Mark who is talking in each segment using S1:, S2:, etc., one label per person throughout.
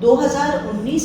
S1: 2019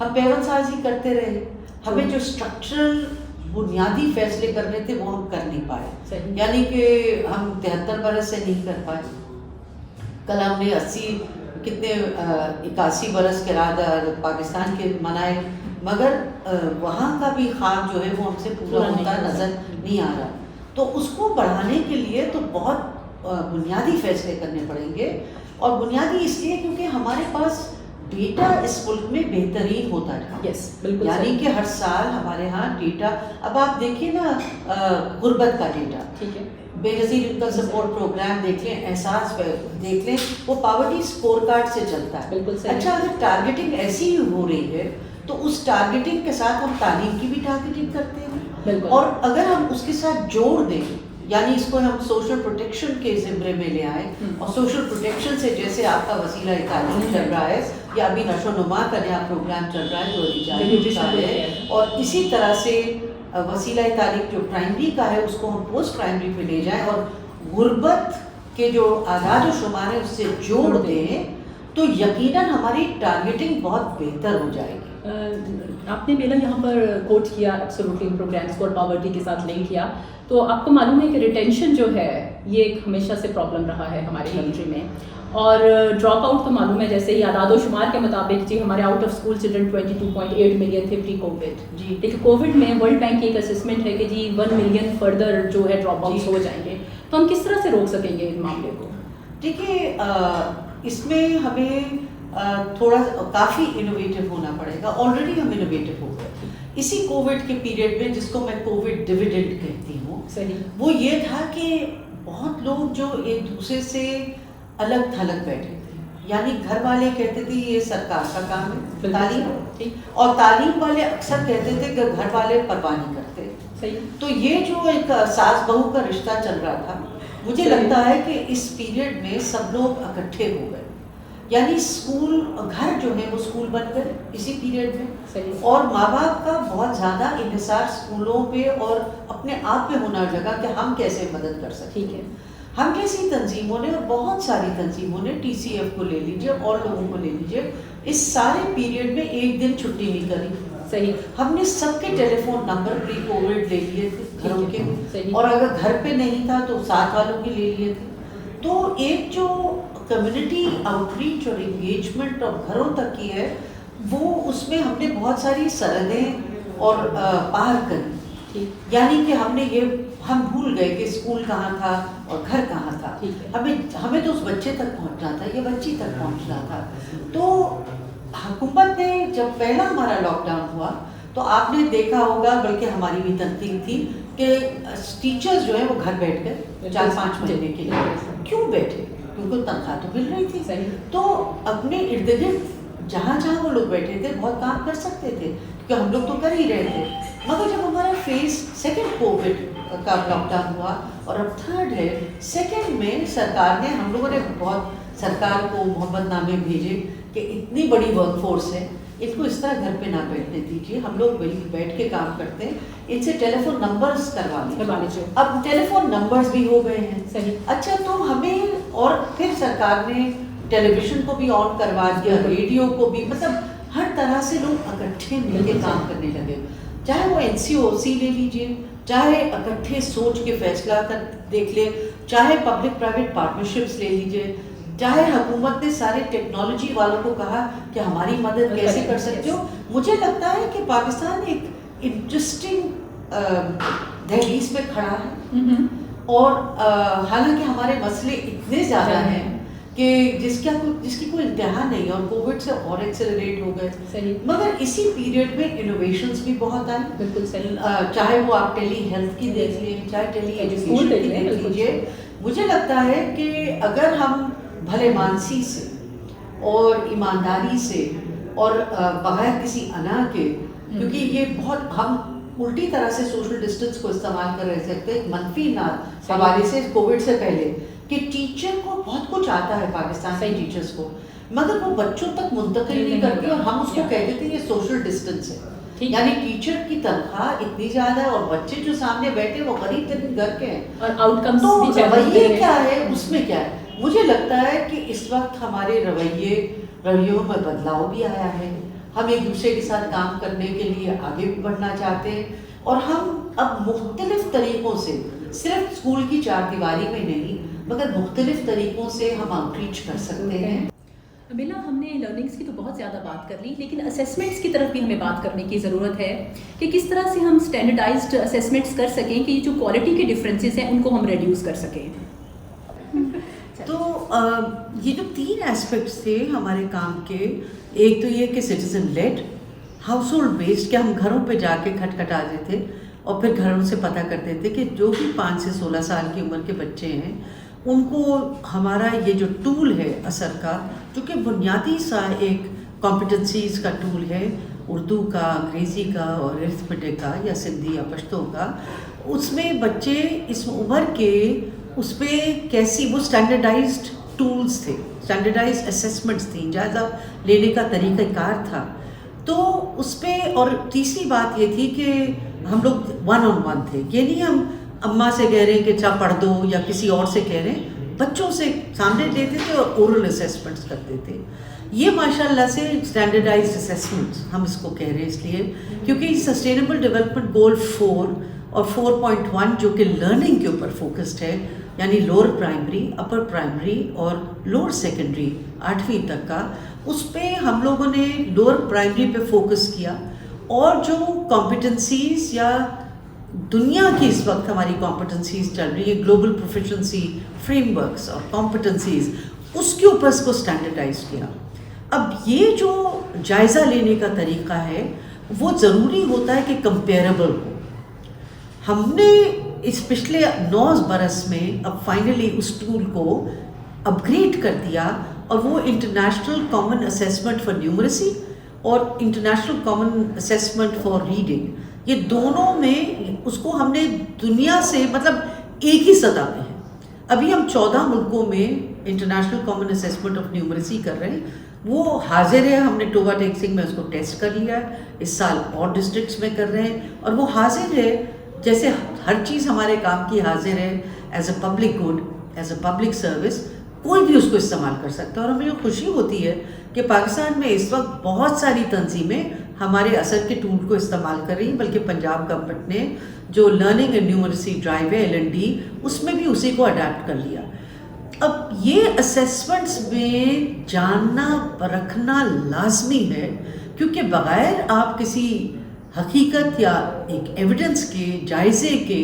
S1: ہم پیون سازی کرتے رہے, ہمیں جو اسٹرکچرل بنیادی فیصلے کرنے تھے وہ ہم کر نہیں پائے, یعنی کہ ہم 73 برس سے نہیں کر پائے. کل ہم نے 81 برس کے بعد پاکستان کے منائے, مگر وہاں کا بھی خواب جو ہے وہ ہم سے پورا ہوتا نظر نہیں آ رہا. تو اس کو بڑھانے کے لیے تو بہت بنیادی فیصلے کرنے پڑیں گے, اور بنیادی اس لیے کیونکہ ہمارے پاس ڈیٹا اس ملک میں بہترین ہوتا ہے.
S2: بالکل,
S1: یعنی کہ ہر سال ہمارے ہاں ڈیٹا, اب آپ دیکھیے نا غربت کا ڈیٹا,
S2: ٹھیک ہے,
S1: بے نظیر انکم سپورٹ پروگرام دیکھ لیں, احساس دیکھ لیں, وہ پاورٹی اسکور کارڈ سے چلتا ہے.
S2: بالکل صحیح.
S1: اچھا, اگر ٹارگیٹنگ ایسی ہی ہو رہی ہے تو اس ٹارگیٹنگ کے ساتھ ہم تعلیم کی بھی ٹارگیٹنگ کرتے ہیں,
S2: بالکل,
S1: اور اگر ہم اس کے ساتھ جوڑ دیں, یعنی اس کو ہم سوشل پروٹیکشن کے زمرے میں لے آئیں, اور سوشل پروٹیکشن سے جیسے آپ کا وسیلہ تعلیم چل رہا ہے, یا ابھی نشو و نما کا نیا پروگرام چل رہا ہے جو ابھی جاری ہے, اور اسی طرح سے وسیلہ تعلیم جو پرائمری کا ہے اس کو ہم پوسٹ پرائمری پہ لے جائیں, اور غربت کے جو اعداد و شمار ہے اس سے جوڑ دیں, تو یقیناً ہماری ٹارگیٹنگ بہت بہتر ہو جائے گی.
S2: آپ نے میرا یہاں پر کوٹ کیا ایبسولوٹلی پروگرامس کو اور پاورٹی کے ساتھ لنک کیا, تو آپ کو معلوم ہے کہ ریٹینشن جو ہے یہ ایک ہمیشہ سے پرابلم رہا ہے ہماری کنٹری میں, اور ڈراپ آؤٹ تو معلوم ہے, جیسے یہ اعداد و شمار کے مطابق جی ہمارے out of school children 22.8 million تھے پری کووڈ جی, لیکن کووڈ میں ورلڈ بینک کی ایک اسسمنٹ ہے کہ جی 1 ملین فردر جو ہے ڈراپ آؤٹس ہو جائیں گے, تو ہم کس طرح سے روک سکیں گے اس معاملے کو؟
S1: دیکھیے, اس میں ہمیں تھوڑا کافی انوویٹو ہونا پڑے گا. آلریڈی ہم انوویٹو ہو گئے اسی کووڈ کے پیریڈ میں, جس کو میں کووڈ ڈویڈنڈ کہتی ہوں.
S2: صحیح.
S1: وہ یہ تھا کہ بہت لوگ جو ایک دوسرے سے الگ تھلگ بیٹھے تھے, یعنی گھر والے کہتے تھے یہ سرکار کا کام ہے تعلیم, اور تعلیم والے اکثر کہتے تھے کہ گھر والے پرواہ نہیں کرتے.
S2: صحیح.
S1: تو یہ جو ایک ساس بہو کا رشتہ چل رہا تھا, مجھے لگتا ہے کہ اس پیریڈ میں سب لوگ اکٹھے ہو گئے, یعنی اسکول گھر جو ہے وہ اسکول بن گئے اسی پیریڈ میں.
S2: صحیح.
S1: اور ماں باپ کا بہت زیادہ انحصار اسکولوں پہ اور اپنے آپ پہ ہونا لگا کہ ہم کیسے مدد کر سکتے ہیں. ہم جیسی تنظیموں نے, اور بہت ساری تنظیموں نے, ٹی سی ایف کو لے لیجیے اور لوگوں کو لے لیجیے, اس سارے پیریڈ میں ایک دن چھٹی نہیں کری.
S2: صحیح.
S1: ہم نے سب کے ٹیلی فون نمبر پری کووڈ لے لیے تھے گھروں کے, اور اگر گھر پہ نہیں تھا تو ساتھ والوں کے لے لیے تھے. تو ایک جو کمیونٹی آؤٹ ریچ اور انگیجمنٹ اور گھروں تک کی ہے, وہ اس میں ہم نے بہت ساری سرحدیں اور پار کری. یعنی کہ ہم بھول گئے کہ اسکول کہاں تھا اور گھر کہاں تھا. ہمیں تو اس بچے تک پہنچنا تھا یا بچی تک پہنچنا تھا. تو حکومت نے جب پہلا ہمارا لاک ڈاؤن ہوا تو آپ نے دیکھا ہوگا, بلکہ ہماری بھی تنقید تھی کہ ٹیچرز جو ہیں وہ گھر بیٹھ گئے 4-5 مہینے کے لیے. کیوں بیٹھے؟ کیونکہ تنخواہ تو مل رہی تھی. تو اپنے ارد گرد جہاں جہاں وہ لوگ بیٹھے تھے بہت کام کر سکتے تھے, کیونکہ ہم لوگ تو کر ہی رہے تھے. مگر جب ہمارا فیز سیکنڈ کووڈ کا لاک ڈاؤن ہوا اور اب تھرڈ ہے, سیکنڈ میں سرکار نے, ہم لوگوں نے بہت سرکار کو محبت نامے بھیجے کہ اتنی بڑی ورک فورس ہے, ان کو اس طرح گھر پہ نہ بیٹھنے دیجیے, ہم لوگ بیٹھ کے کام کرتے ہیں, ان سے ٹیلی فون نمبرز کروا لیجیے. اب ٹیلی فون نمبرز بھی ہو گئے ہیں.
S2: صحیح.
S1: اچھا, تو ہمیں, اور پھر سرکار نے ٹیلی ویژن کو بھی آن کروا دیا, ریڈیو کو بھی, مطلب ہر طرح سے لوگ اکٹھے مل کے کام کرنے لگے. چاہے وہ NCOC لے لیجیے, چاہے اکٹھے سوچ کے فیصلہ کر دیکھ لیں, چاہے پبلک پرائیویٹ پارٹنرشپس لے لیجیے, چاہے حکومت نے سارے ٹیکنالوجی والوں کو کہا کہ ہماری مدد کیسے کر سکتے ہو. مجھے لگتا ہے کہ پاکستان ایک انٹرسٹنگ دہلیز پہ کھڑا ہے, اور حالانکہ ہمارے مسئلے اتنے زیادہ ہیں کہ جس کی کوئی انتہا نہیں, اور کووڈ سے اور ایکسلریٹ ہو گئے. مگر اسی پیریڈ میں انوویشنز بھی بہت آئیں.
S2: بالکل صحیح.
S1: چاہے وہ آپ ٹیلی ہیلتھ کی دیکھ لیں, چاہے ٹیلی ایجوکیشن کی دیکھ لیجیے. مجھے لگتا ہے کہ اگر ہم بھلے مانسی سے اور ایمانداری سے اور بغیر کسی انا کے, کیونکہ یہ بہت, ہم الٹی طرح سے سوشل ڈسٹینس کو استعمال کر رہے سکتے ہیں منفی حوالے سے کووڈ سے پہلے, کہ ٹیچر کو بہت کچھ آتا ہے پاکستان کے ٹیچرز کو, مگر وہ بچوں تک منتقل نہیں کرتی, اور ہم اس کو کہتے تھے یہ سوشل ڈسٹینس ہے. یعنی ٹیچر کی تنخواہ اتنی زیادہ ہے اور بچے جو سامنے بیٹھے وہ غریب ترین گھر کے ہیں,
S2: اور آؤٹ کمز
S1: تو رویے کیا ہے اس میں کیا ہے. مجھے لگتا ہے کہ اس وقت ہمارے رویوں میں بدلاؤ بھی آیا ہے, ہم ایک دوسرے کے ساتھ کام کرنے کے لیے آگے بڑھنا چاہتے ہیں، اور ہم اب مختلف طریقوں سے، صرف اسکول کی چار دیواری میں نہیں مگر مختلف طریقوں سے ہم آؤٹ ریچ کر سکتے ہیں۔
S2: بیلا، ہم نے لرننگس کی تو بہت زیادہ بات کر لی، لیکن اسیسمنٹس کی طرف بھی ہمیں بات کرنے کی ضرورت ہے کہ کس طرح سے ہم اسٹینڈرڈائزڈ اسیسمنٹس کر سکیں کہ جو کوالٹی کے ڈفرینسز ہیں ان کو ہم ریڈیوس کر سکیں۔
S1: تو یہ جو 3 ایسپیکٹس تھے ہمارے کام کے، ایک تو یہ کہ citizen lead, house hold based, کہ ہم گھروں پہ جا کے کھٹکھٹاتے تھے اور پھر گھروں سے پتہ کرتے تھے کہ جو بھی 5 سے 16 سال کی عمر کے بچے ہیں ان کو ہمارا یہ جو ٹول ہے اثر کا، جو کہ بنیادی سا ایک کمپٹنسیز کا ٹول ہے، اردو کا، انگریزی کا اور ارتھمیٹک کا یا سندھی یا پشتو کا، اس میں بچے اس عمر کے اس پہ کیسی، وہ اسٹینڈرڈائزڈ ٹولز تھے، اسٹینڈرڈائزڈ اسیسمنٹس تھیں، جائزہ لینے کا طریقہ کار تھا، تو اس پہ۔ اور تیسری بات یہ تھی کہ ہم لوگ 1 on 1 تھے، یہ نہیں ہم اماں سے کہہ رہے ہیں کہ اچھا پڑھ دو یا کسی اور سے کہہ رہے ہیں، بچوں سے سامنے لیتے تھے اور اورل اسیسمنٹس کرتے تھے۔ یہ ماشاء اللہ سے اسٹینڈرڈائزڈ اسیسمنٹس ہم اس کو کہہ رہے ہیں اس لیے کیونکہ سسٹینیبل ڈیولپمنٹ گول 4 اور 4.1 جو کہ لرننگ کے اوپر فوکسڈ ہے، یعنی لوور پرائمری، اپر پرائمری اور لوور سیکنڈری 8ویں تک کا، اس پہ ہم لوگوں نے لوور پرائمری پہ فوکس کیا، اور جو کمپٹنسیز یا دنیا کی اس وقت ہماری کمپٹنسیز چل رہی ہے، گلوبل پروفیشنسی فریم ورکس اور کمپٹنسیز، اس کے اوپر اس کو اسٹینڈرڈائز کیا۔ اب یہ جو جائزہ لینے کا طریقہ ہے وہ ضروری ہوتا ہے کہ کمپیریبل ہو۔ ہم نے اس پچھلے 9 برس میں اب فائنلی اس ٹول کو اپ گریڈ کر دیا، اور وہ international common assessment for numeracy اور international common assessment for reading, یہ دونوں میں اس کو ہم نے دنیا سے مطلب ایک ہی سطح پہ ہے۔ ابھی ہم 14 ملکوں میں international common assessment of numeracy کر رہے ہیں، وہ حاضر ہے، ہم نے ٹوبا ٹیکسنگ میں اس کو ٹیسٹ کر لیا ہے، اس سال اور ڈسٹرکٹس میں کر رہے ہیں، اور وہ حاضر ہے، جیسے ہر چیز ہمارے کام کی حاضر ہے، as a public good, as a public service, کوئی بھی اس کو استعمال کر سکتا ہے۔ اور ہمیں خوشی ہوتی ہے کہ پاکستان میں اس وقت بہت ساری تنظیمیں ہمارے اثر کے ٹول کو استعمال کر رہی ہیں، بلکہ پنجاب گورنمنٹ نے جو لرننگ اینڈ نیومریسی ڈرائیو ہے LND، اس میں بھی اسی کو اڈاپٹ کر لیا۔ اب یہ اسیسمنٹس میں جاننا پرکھنا لازمی ہے، کیونکہ بغیر آپ کسی حقیقت یا ایک ایویڈنس کے، جائزے کے،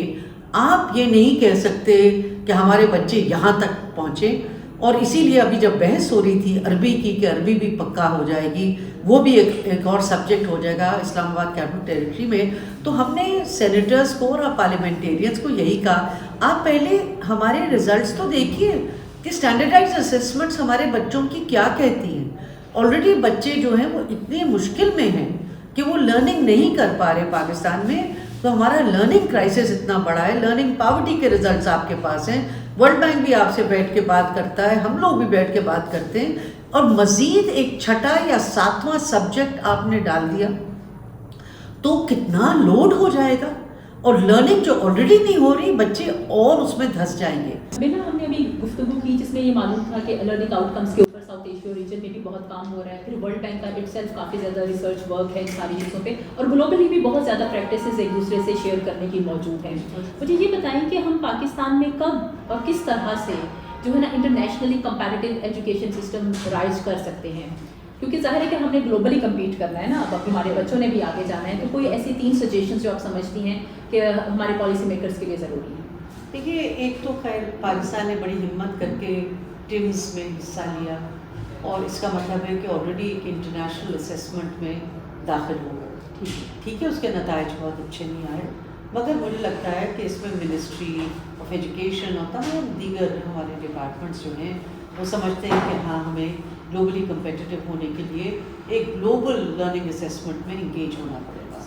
S1: آپ یہ نہیں کہہ سکتے کہ ہمارے بچے یہاں تک پہنچے۔ اور اسی لیے ابھی جب بحث ہو رہی تھی عربی کی کہ عربی بھی پکا ہو جائے گی، وہ بھی ایک اور سبجیکٹ ہو جائے گا اسلام آباد کیپٹل ٹیریٹری میں، تو ہم نے سینیٹرز کو اور پارلیمنٹیرینز کو یہی کہا، آپ پہلے ہمارے ریزلٹس تو دیکھیے کہ اسٹینڈرڈائزڈ اسیسمنٹس ہمارے بچوں کی کیا کہتی ہیں۔ آلریڈی بچے جو ہیں وہ اتنے مشکل میں ہیں کہ وہ لرننگ نہیں کر پا رہے پاکستان میں، تو ہمارا لرننگ کرائسس اتنا بڑا ہے۔ لرننگ پاورٹی کے ریزلٹس آپ کے پاس ہیں، ورلڈ بینک بھی آپ سے بیٹھ کے بات کرتا ہے، ہم لوگ بھی بیٹھ کے بات کرتے ہیں، اور مزید ایک 6 یا 7واں سبجیکٹ آپ نے ڈال دیا تو کتنا لوڈ ہو جائے گا، اور لرننگ جو آلریڈی نہیں ہو رہی، بچے اور اس میں دھس جائیں گے۔
S2: بینا، ہم نے ابھی گفتگو کی جس میں یہ معلوم تھا کہ لرننگ آؤٹ کمس کے اوپر ساؤتھ ایشیا ریجن میں بھی بہت کام ہو رہا ہے، پھر ورلڈ بینک کا اٹ سیلف کافی زیادہ ریسرچ ورک ہے ان ساری چیزوں پہ، اور گلوبلی بھی بہت زیادہ پریکٹسز ایک دوسرے سے شیئر کرنے کی موجود ہیں۔ مجھے یہ بتائیں کہ ہم پاکستان میں کب اور کس طرح سے جو ہے نا internationally comparative education system rise کر سکتے ہیں، کیونکہ ظاہر ہے کہ ہم نے گلوبلی کمپیٹ کرنا ہے نا، اب ہمارے بچوں نے بھی آگے جانا ہے، تو کوئی ایسی 3 سجیشنز جو آپ سمجھتی ہیں کہ ہمارے پالیسی میکرز کے لیے ضروری ہیں؟
S1: دیکھیے، ایک تو خیر پاکستان نے بڑی ہمت کر کے ٹیمز میں حصہ لیا، اور اس کا مطلب ہے کہ آلریڈی ایک انٹرنیشنل اسیسمنٹ میں داخل ہو گئے، ٹھیک ہے، اس کے نتائج بہت اچھے نہیں آئے، مگر مجھے لگتا ہے کہ اس میں منسٹری آف ایجوکیشن اور تمام دیگر ہمارے ڈپارٹمنٹس جو ہیں وہ سمجھتے ہیں کہ ہاں ہمیں گلوبلی کمپیٹیٹو ہونے کے لیے ایک گلوبل لرننگ اسیسمنٹ میں انگیج ہونا پڑے گا۔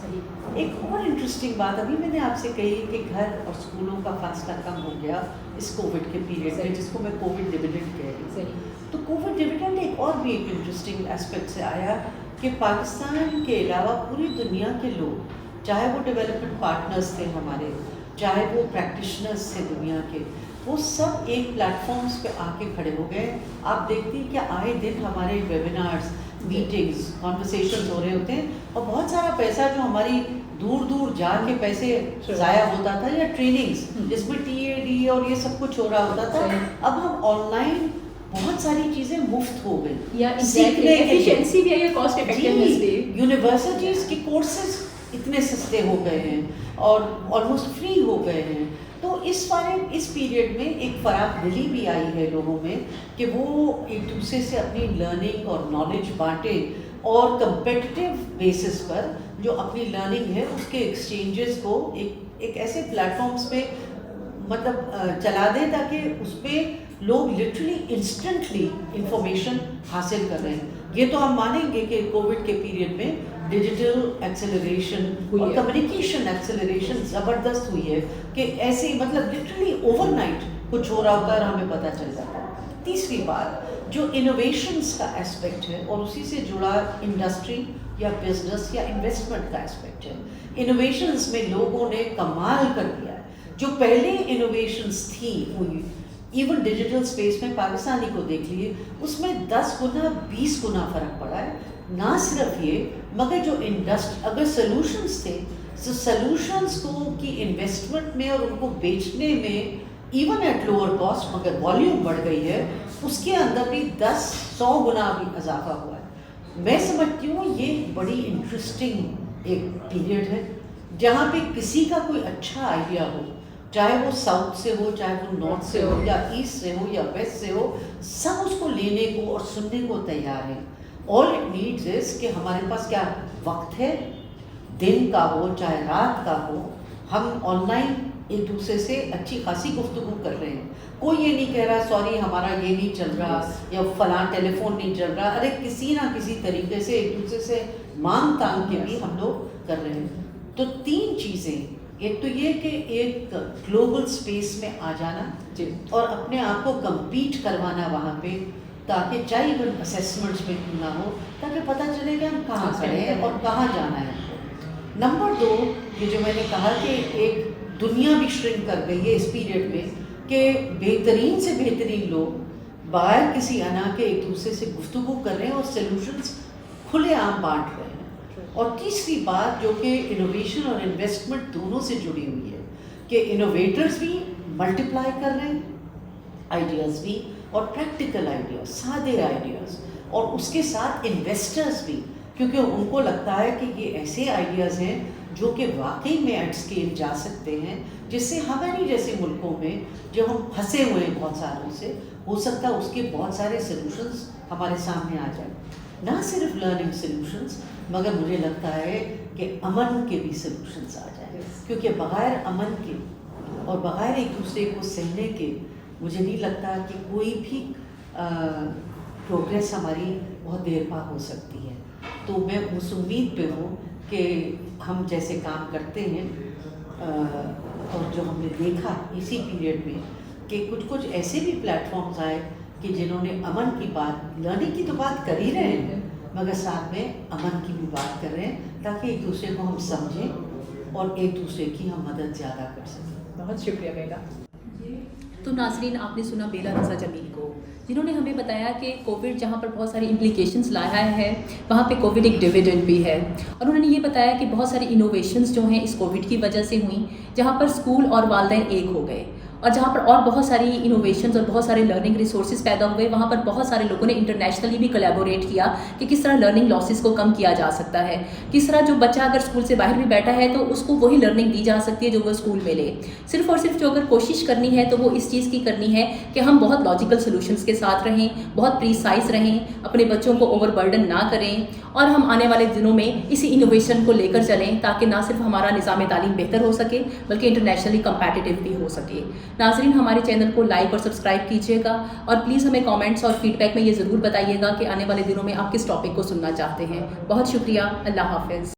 S1: ایک اور انٹرسٹنگ بات ابھی میں نے آپ سے کہی کہ گھر اور اسکولوں کا فاصلہ کم ہو گیا اس کووڈ کے پیریڈ میں، جس کو میں کووڈ ڈویڈنڈ کہہ رہی ہوں۔ تو کووڈ ڈویڈنڈ ایک اور بھی ایک انٹرسٹنگ اسپیکٹ سے آیا کہ پاکستان کے علاوہ پوری دنیا کے لوگ، چاہے وہ ڈیولپمنٹ پارٹنرز تھے ہمارے، چاہے وہ پریکٹیشنرز تھے دنیا کے، وہ سب ایک پلیٹ فارمس پہ آ کے کھڑے ہو گئے. آپ دیکھتی ہیں کہ آئے دن ہمارے ویبینارز, میٹنگز, کانورسیشنز ہو رہے ہوتے ہیں, اور بہت سارا پیسہ جو ہماری دور دور جا کے پیسے ضائع ہوتا تھا, یا ٹریننگز جس میں TAD اور یہ سب کچھ ہو رہا ہوتا تھا, اب ہم آن لائن بہت ساری چیزیں مفت ہو گئی.
S2: یا ایفیشنسی بھی ہے یا کاسٹ افیکٹونیس بھی.
S1: یونیورسٹیز کے کورسز اتنے سستے ہو گئے ہیں اور آلموسٹ فری ہو گئے ہیں. تو اس پیریڈ میں ایک فراخ دلی بھی آئی ہے لوگوں میں کہ وہ ایک دوسرے سے اپنی لرننگ اور نالج بانٹیں, اور کمپیٹیٹیو بیسس پر جو اپنی لرننگ ہے اس کے ایکسچینجز کو ایک ایسے پلیٹ فارمس پہ مطلب چلا دیں تاکہ اس پہ لوگ لٹرلی انسٹنٹلی انفارمیشن حاصل کر رہے ہیں. یہ تو ہم مانیں گے کہ کووڈ کے پیریڈ میں ڈیجیٹل ایکسیلریشن اور کمیونیکیشن ایکسیلریشن زبردست ہوئی ہے کہ ایسے ہی مطلب لٹرلی اوور نائٹ کچھ ہو رہا ہوتا ہے اور ہمیں پتہ چل جاتا ہے. تیسری بات جو انوویشنس کا اسپیکٹ ہے اور اسی سے جڑا انڈسٹری یا بزنس یا انویسٹمنٹ کا اسپیکٹ ہے. انوویشنس میں لوگوں نے کمال کر دیا ہے. جو پہلے انوویشنس تھیں ہوئی ایون ڈیجیٹل اسپیس میں پاکستانی کو دیکھ لیے, اس میں 10 گنا 20 گنا فرق پڑا ہے. نہ صرف یہ مگر جو اگر سلوشنس تھے تو سلوشنس کو کی انویسٹمنٹ میں اور ان کو بیچنے میں ایون ایٹ لوور کاسٹ مگر والیوم بڑھ گئی ہے, اس کے اندر بھی 10-100 گنا بھی اضافہ ہوا ہے. میں سمجھتی ہوں یہ بڑی انٹرسٹنگ ایک پیریڈ ہے جہاں پہ کسی کا کوئی اچھا آئیڈیا ہو, چاہے وہ ساؤتھ سے ہو, چاہے وہ نارتھ سے ہو, یا ایسٹ سے ہو, یا ویسٹ سے ہو, سب اس کو لینے کو اور سننے کو تیار ہیں. آل اٹ نیڈز از کہ ہمارے پاس کیا وقت ہے, دن کا ہو چاہے رات کا ہو, ہم آن لائن ایک دوسرے سے اچھی خاصی گفتگو کر رہے ہیں. کوئی یہ نہیں کہہ رہا سوری ہمارا یہ نہیں چل رہا یا فلاں ٹیلی فون نہیں چل رہا. ارے کسی نہ کسی طریقے سے ایک دوسرے سے مانگ تانگ کے بھی ہم لوگ کر رہے ہیں. تو 3 چیزیں, ایک تو یہ کہ ایک گلوبل اسپیس میں آ جانا اور اپنے آپ کو کمپیٹ کروانا وہاں پہ, تاکہ چاہے ایون اسیسمنٹس میں نہ ہو, تاکہ پتہ چلے کہ ہم کہاں کھڑے ہیں اور کہاں جانا ہے. نمبر 2 یہ جو میں نے کہا کہ ایک دنیا بھی شرنک کر گئی ہے اس پیریڈ میں کہ بہترین سے بہترین لوگ باہر کسی انا کے ایک دوسرے سے گفتگو کر رہے ہیں اور سلوشنس کھلے عام بانٹ رہے ہیں. اور تیسری بات جو کہ انوویشن اور انویسٹمنٹ دونوں سے جڑی ہوئی ہے کہ انوویٹرز بھی ملٹیپلائی کر رہے ہیں, آئیڈیاز بھی, اور پریکٹیکل آئیڈیاز, سادے آئیڈیاز, اور اس کے ساتھ انویسٹرز بھی, کیونکہ ان کو لگتا ہے کہ یہ ایسے آئیڈیاز ہیں جو کہ واقعی میں ایٹ اسکیل جا سکتے ہیں, جس سے ہماری جیسے ملکوں میں جو ہم پھنسے ہوئے ہیں بہت سالوں سے, ہو سکتا ہے اس کے بہت سارے سلوشنز ہمارے سامنے آ جائیں. نہ صرف لرننگ سلوشنز مگر مجھے لگتا ہے کہ امن کے بھی سلوشنز آ جائیں, کیونکہ بغیر امن کے اور بغیر ایک دوسرے کو سہنے کے مجھے نہیں لگتا کہ کوئی بھی پروگریس ہماری بہت دیر پا ہو سکتی ہے. تو میں اس امید پہ ہوں کہ ہم جیسے کام کرتے ہیں اور جو ہم نے دیکھا اسی پیریڈ میں کہ کچھ ایسے بھی پلیٹ فارمز آئے کہ جنہوں نے امن کی بات, لرننگ کی تو بات کر ہی رہے ہیں مگر ساتھ میں امن کی بھی بات کر رہے ہیں, تاکہ ایک دوسرے کو ہم سمجھیں اور ایک دوسرے کی ہم مدد زیادہ کر سکیں.
S2: بہت شکریہ بیلا. تو ناظرین آپ نے سنا بیلا رضا جمیل کو, جنہوں نے ہمیں بتایا کہ کووڈ جہاں پر بہت ساری امپلیکیشنز لایا ہے وہاں پہ کووڈ ایک ڈویڈنڈ بھی ہے, اور انہوں نے یہ بتایا کہ بہت ساری انوویشنز جو ہیں اس کووڈ کی وجہ سے ہوئیں, جہاں پر اسکول اور والدین ایک ہو گئے, اور جہاں پر اور بہت ساری انوویشنز اور بہت سارے لرننگ ریسورسز پیدا ہوئے, وہاں پر بہت سارے لوگوں نے انٹرنیشنلی بھی کولیبوریٹ کیا کہ کس طرح لرننگ لاسز کو کم کیا جا سکتا ہے, کس طرح جو بچہ اگر اسکول سے باہر بھی بیٹھا ہے تو اس کو وہی لرننگ دی جا سکتی ہے جو وہ اسکول میں لے. صرف اور صرف جو اگر کوشش کرنی ہے تو وہ اس چیز کی کرنی ہے کہ ہم بہت لاجیکل سولوشنس کے ساتھ رہیں, بہت پریسائز رہیں, اپنے بچوں کو اوور برڈن نہ کریں, اور ہم آنے والے دنوں میں اسی انوویشن کو لے کر چلیں تاکہ نہ صرف ہمارا نظام تعلیم بہتر ہو سکے بلکہ انٹرنیشنلی کمپیٹیٹیو بھی ہو سکے. ناظرین ہمارے چینل کو لائک اور سبسکرائب کیجیے گا, اور پلیز ہمیں کامنٹس اور فیڈ بیک میں یہ ضرور بتائیے گا کہ آنے والے دنوں میں آپ کس ٹاپک کو سننا چاہتے ہیں. بہت شکریہ, اللہ حافظ.